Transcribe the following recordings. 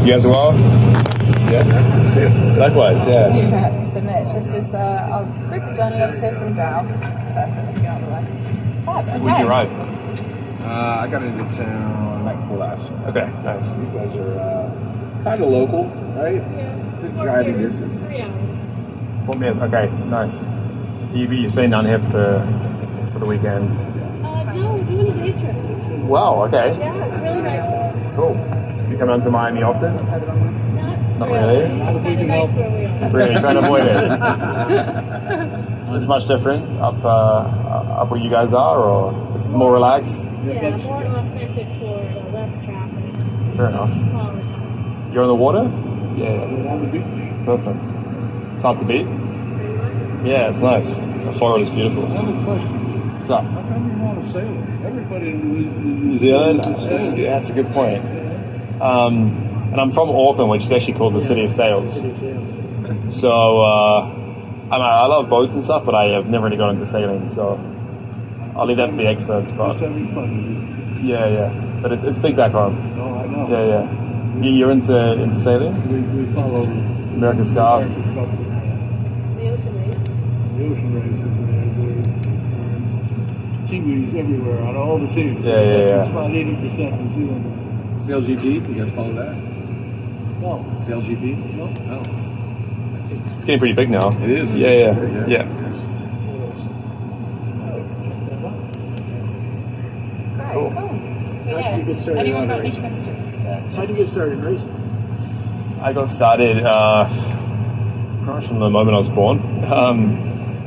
You guys are well? Yeah. See you. Likewise, yeah. Yeah, so Mitch, this is our group of journalists here from Dow. When did you arrive? I got into town night before last. Okay, nice. You guys are kind of local, right? Yeah. Driving distance. 3 hours. 4 minutes, okay, nice. You're staying down here for the weekend? No, we're doing a day trip. Wow, okay. Yeah, it's really nice. Cool. You come down to Miami often? Not really. It's kind of nice where we are. Really, trying to avoid it. It's much different up where you guys are, or it's more relaxed? Yeah, more authentic Florida, less traffic. Fair enough. Smaller town. You're on the water? Yeah. Perfect. It's hard to beat? Yeah, it's nice. Florida's beautiful. I have a question. What's up? How come you're not a sailor? Everybody in New Zealand? That's a good point. And I'm from Auckland, which is actually called the City of Sails. So, I love boats and stuff, but I have never really got into sailing, so I'll leave that for the experts. But Just having fun. yeah. But it's big back home. No, I know. Yeah. You're into sailing? We follow America's Cup. The ocean race. The ocean races. There are Kiwis everywhere on all the teams. Yeah. It's about 80% New Zealand. CLGP, you guys follow that? No. CLGP? No. No. It's getting pretty big now. It is. Yeah. Great, cool. So yes, anyone got any questions? How did you get started racing? I got started pretty much from the moment I was born.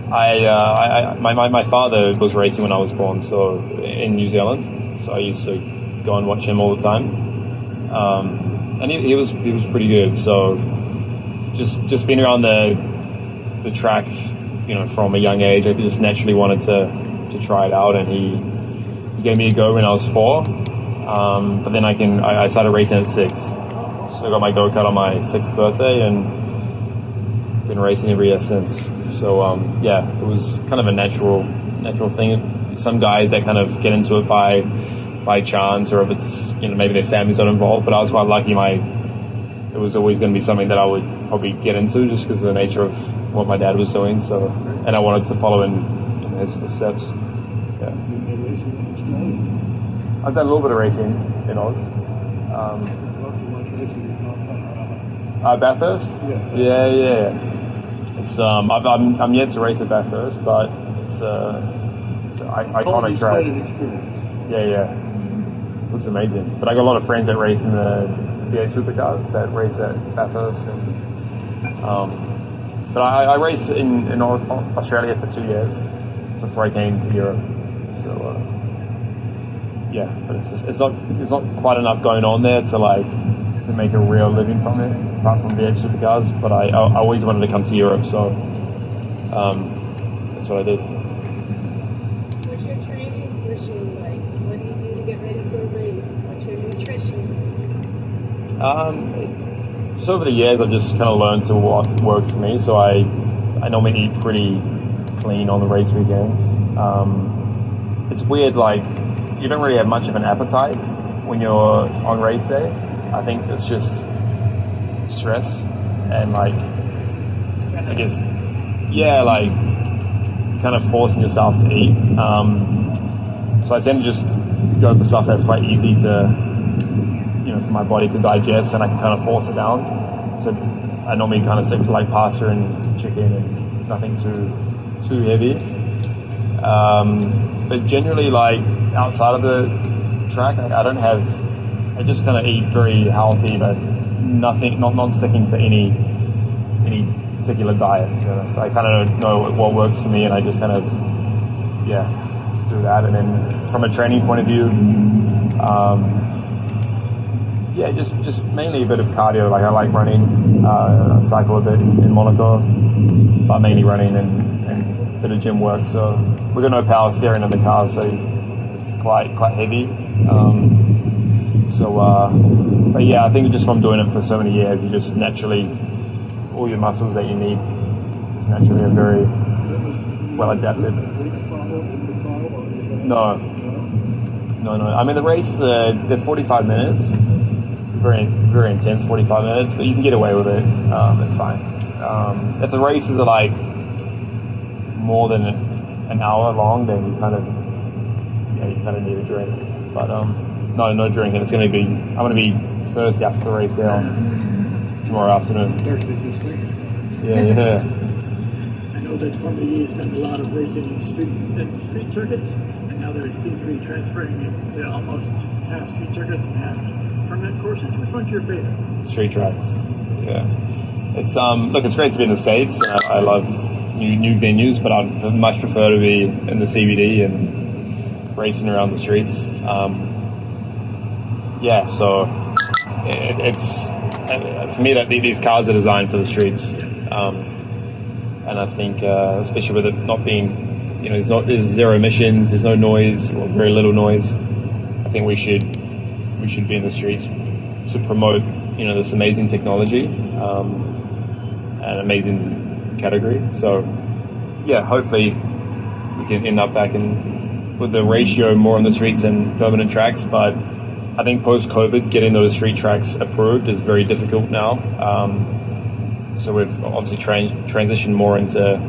My father was racing when I was born, so in New Zealand. So I used to go and watch him all the time, and he was pretty good. So just being around the track, from a young age, I just naturally wanted to try it out, and he gave me a go when I was 4. But then I started racing at 6. So I got my go-kart on my 6th birthday and been racing every year since. So it was kind of a natural thing. Some guys that kind of get into it by chance, or if it's maybe their family's not involved. But I was quite lucky. It was always going to be something that I would probably get into just because of the nature of what my dad was doing. So, and I wanted to follow in his footsteps. Yeah. I've done a little bit of racing in Oz. Bathurst? Yeah. It's I'm yet to race at Bathurst, but it's an iconic track. Yeah. Looks amazing. But I got a lot of friends that race in the V8 supercars that race at Bathurst, but I raced in Australia for 2 years before I came to Europe. So but it's not quite enough going on there to make a real living from it, apart from V8 supercars. But I always wanted to come to Europe, so that's what I did. What's your training regime like? What do you do to get ready for a race? What's your nutrition? Just over the years, I've just kind of learned to what works for me. So I normally eat pretty clean on the race weekends. It's weird, you don't really have much of an appetite when you're on race day. I think it's just stress and I guess, kind of forcing yourself to eat. So I tend to just go for stuff that's quite easy to, for my body to digest, and I can kind of force it down. So I normally kind of stick to pasta and chicken and nothing too heavy. But generally, outside of the track, I just kind of eat very healthy, but not sticking to any particular diet, to be honest. I kind of don't know what works for me, and I just kind of, just do that. And then from a training point of view, just mainly a bit of cardio. I like running, I cycle a bit in Monaco, but mainly running and a bit of gym work. So we've got no power steering in the car, so it's quite heavy. But yeah, I think just from doing it for so many years, you just naturally, all your muscles that you need, just naturally are very well adapted. No. I mean, the race, they're 45 minutes. it's very intense, 45 minutes, but you can get away with it. It's fine. If the races are like more than an hour long, then you kind of need a drink. But no drinking. I'm gonna be thirsty after the race there tomorrow afternoon. Thursday, just think. Yeah. I know that Formula E has done a lot of racing in street circuits, and now they seem to be transferring it to almost half street circuits and half permanent courses. Which one's your favorite? Street tracks. Yeah. It's look, it's great to be in the States. I love new venues, but I'd much prefer to be in the CBD and racing around the streets. So it's for me that these cars are designed for the streets, and I think especially with it not being, there's zero emissions, there's no noise or very little noise. I think we should be in the streets to promote this amazing technology and amazing category. So yeah, hopefully we can end up back with the ratio more on the streets and permanent tracks, but I think post-COVID, getting those street tracks approved is very difficult now. So we've obviously transitioned more into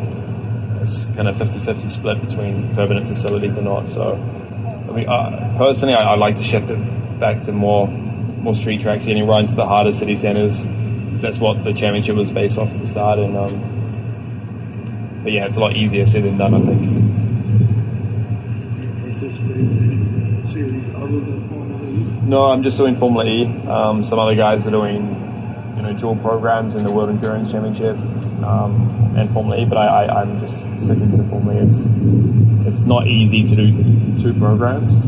this kind of 50-50 split between permanent facilities and not. So personally, I'd like to shift it back to more street tracks, getting right into the heart of city centres. That's what the championship was based off at the start. And but yeah, it's a lot easier said than done, I think. Series other than Formula E? No, I'm just doing Formula E. Some other guys are doing, dual programs in the World Endurance Championship and Formula E, but I'm just sticking to Formula E. It's not easy to do two programs.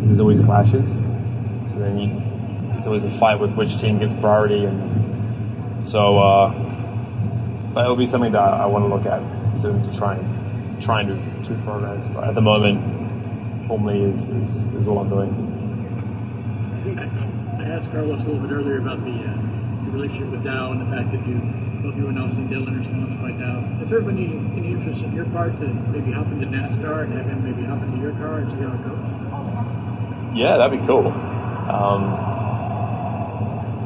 There's always clashes. So then it's always a fight with which team gets priority, and so. But it'll be something that I want to look at soon to try and do two programs. But at the moment, Formula E is all I'm doing. I asked Carlos a little bit earlier about the relationship with Dow and the fact that both you and Austin Dillon are sponsored by Dow. Has there been any interest in your part to maybe hop into NASCAR and have him maybe hop into your car and see how it goes? Yeah, that'd be cool.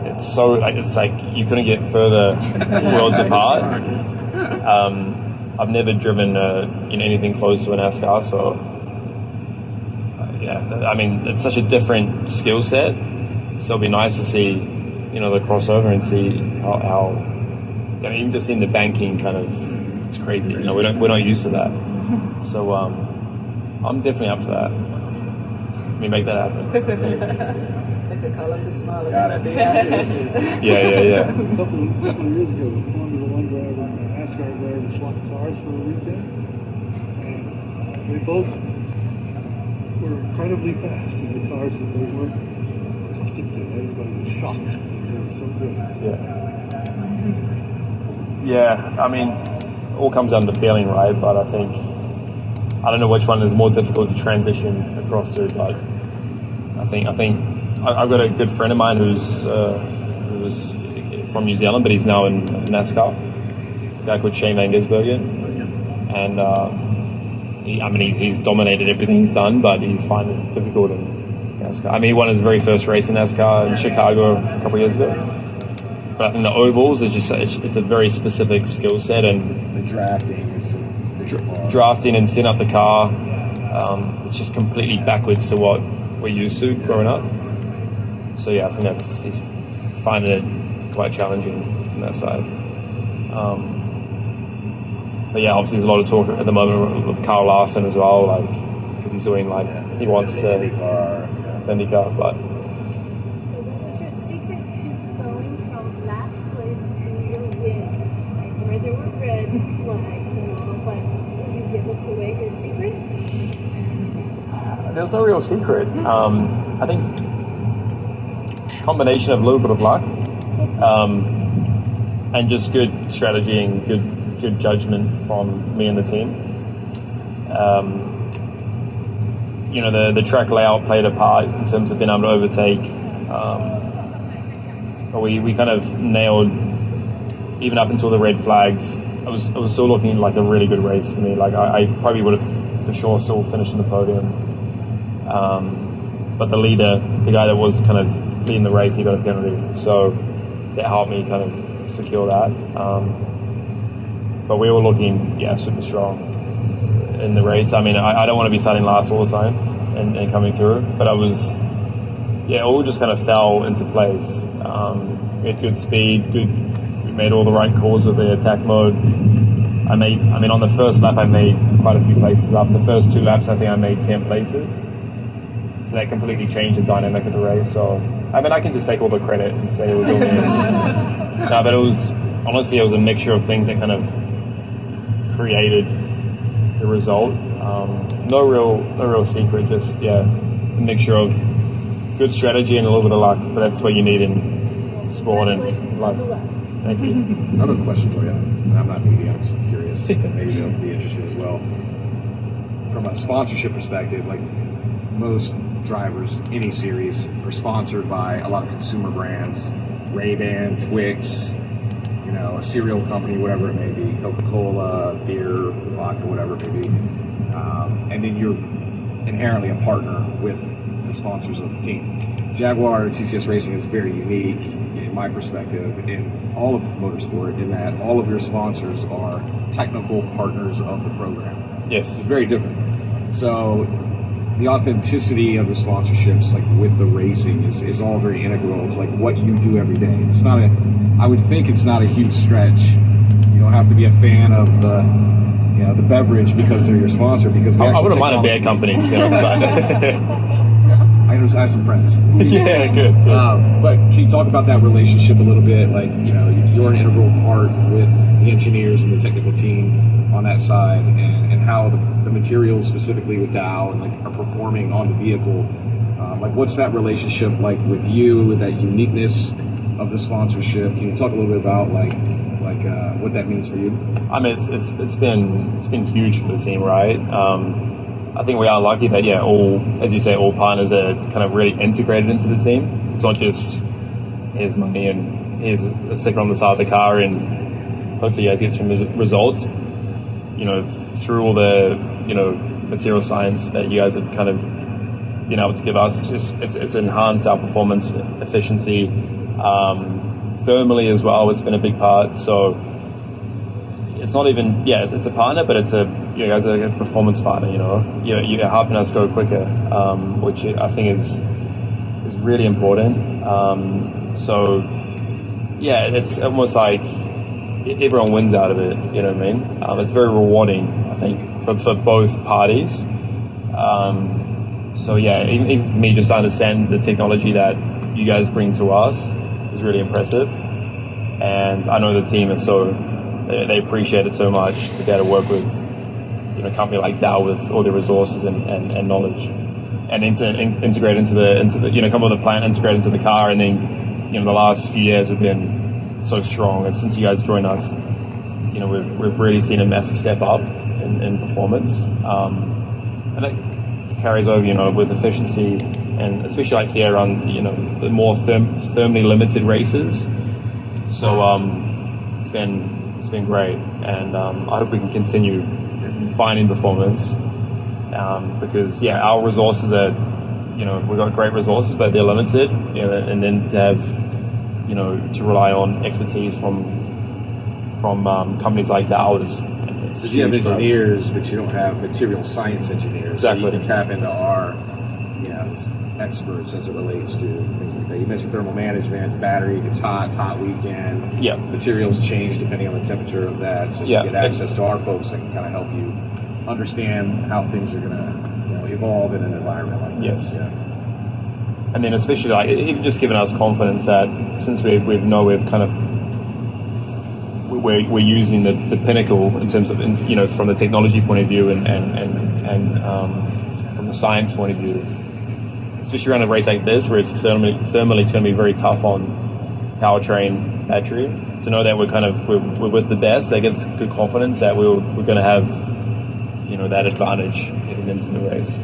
It's like you couldn't get further worlds apart. I've never driven anything close to a NASCAR, so it's such a different skill set. So it'll be nice to see, the crossover and see how even just in the banking kind of, it's crazy. We're not used to that. So I'm definitely up for that. Let me make that happen. Look at Carlos' smile. Got it. Yeah. A couple of years ago, the Formula One driver and the NASCAR driver swapped cars for a weekend, and they both were incredibly fast in the cars that they weren't accustomed to. Everybody was shocked that they were so good. Yeah. I mean, it all comes down to feeling, right? But I don't know which one is more difficult to transition across to, but I think I've got a good friend of mine who's from New Zealand, but he's now in NASCAR. A guy called Shane Van Gisbergen, and he's dominated everything he's done, but he's finding it difficult in NASCAR. I mean, he won his very first race in NASCAR in Chicago a couple of years ago. But I think the ovals is it's a very specific skill set, and The drafting is so drafting and setting up the car, it's just completely backwards to what we're used to growing up. So yeah, I think he's finding it quite challenging from that side. But yeah, obviously there's a lot of talk at the moment with Kyle Larson as well, because he's doing he wants to IndyCar, but. So what was your secret to going from last place to your win? Like where there were red flags and all, but will you give us away your secret? There's no real secret. I think combination of a little bit of luck and just good strategy and good judgment from me and the team. The track layout played a part in terms of being able to overtake. But we kind of nailed, even up until the red flags, it was still looking like a really good race for me. I probably would have for sure still finished in the podium. but the leader, the guy that was kind of leading the race, he got a penalty. So that helped me kind of secure that. But we were looking, super strong in the race. I mean, I don't want to be starting last all the time and coming through, but it all just kind of fell into place. We had good speed, we made all the right calls with the attack mode. On the first lap I made quite a few places up. The first 2 laps I think I made 10 places. So that completely changed the dynamic of the race. So, I can just take all the credit and say it was all me. No, but it was a mixture of things that kind of created the result. No real secret, just a mixture of good strategy and a little bit of luck. But that's what you need in sport and life. Thank you. I have a question for you, and I'm not media, I'm just curious. Maybe they'll be interested as well. From a sponsorship perspective, like most drivers, any series, are sponsored by a lot of consumer brands, Ray-Ban, Twix, a cereal company, whatever it may be, Coca-Cola, beer, vodka, whatever it may be. And then you're inherently a partner with the sponsors of the team. Jaguar TCS Racing is very unique, in my perspective, in all of motorsport, in that all of your sponsors are technical partners of the program. Yes. It's very different. So the authenticity of the sponsorships, like with the racing, is all very integral to like what you do every day. It's not I would think it's not a huge stretch. You don't have to be a fan of the beverage because they're your sponsor. Because I wouldn't mind a beer company, to be honest. I have some friends. Yeah, good. But can you talk about that relationship a little bit? Like, you're an integral part with the engineers and the technical team on that side, and how the materials specifically with Dow and are performing on the vehicle. What's that relationship like with you, with that uniqueness of the sponsorship? Can you talk a little bit about what that means for you? It's been huge for the team, right? I think we are lucky that all partners are kind of really integrated into the team. It's not just here's money and here's a sticker on the side of the car and hopefully you guys get some results. Through all the material science that you guys have kind of been able to give us, it's enhanced our performance, efficiency, thermally as well. It's been a big part. So it's not even it's a partner, but it's you guys are a performance partner. You're helping us go quicker, which I think is really important. It's almost like everyone wins out of it. You know what I mean? It's very rewarding, I think, for both parties. Even for me, just to understand the technology that you guys bring to us is really impressive, and I know the team is they appreciate it so much to be able to work with a company like Dow with all the resources and knowledge, and integrate into the come up with a plan, integrate into the car, and then the last few years have been so strong, and since you guys joined us, we've really seen a massive step up in performance, and that carries over with efficiency, and especially here on the more thermally limited races. So it's been great, and I hope we can continue finding performance, because our resources are we've got great resources, but they're limited, and then to have to rely on expertise from companies like Dow is so you have engineers, but you don't have material science engineers. Exactly. So you can tap into our experts as it relates to things like that. You mentioned thermal management, battery gets hot weekend. Yeah. Materials change depending on the temperature of that. So you get access to our folks that can kind of help you understand how things are going to evolve in an environment like yes. this. Yeah. And then especially even just giving us confidence that since we're using the pinnacle in terms of from the technology point of view and from the science point of view, especially around a race like this where it's thermally going to be very tough on powertrain battery, to know that we're with the best, that gives good confidence that we're going to have that advantage heading into the race.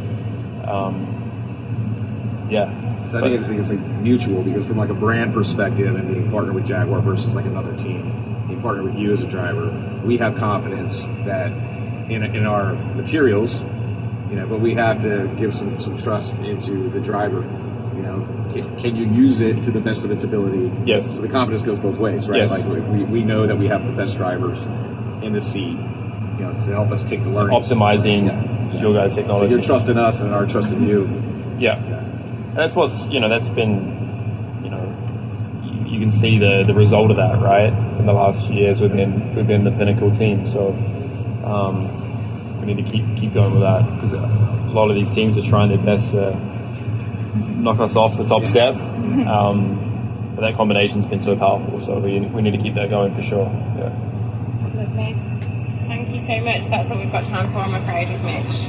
So I think it's mutual, because from a brand perspective and being partnered with Jaguar versus another team, being partnered with you as a driver, we have confidence that in our materials but we have to give some trust into the driver. Can you use it to the best of its ability? Yes. So the confidence goes both ways, right? Yes. Like we know that we have the best drivers in the seat, to help us take the learnings. Optimizing your guys' technology. So you're trusting us and our trust in you. Yeah. And that's what's, that's been, you can see the result of that, right? In the last few years, we've been the pinnacle team. So we need to keep going with that, because a lot of these teams are trying their best to knock us off the top step. But that combination's been so powerful, so we need to keep that going for sure. Yeah. Lovely. Thank you so much. That's all we've got time for, I'm afraid, with Mitch.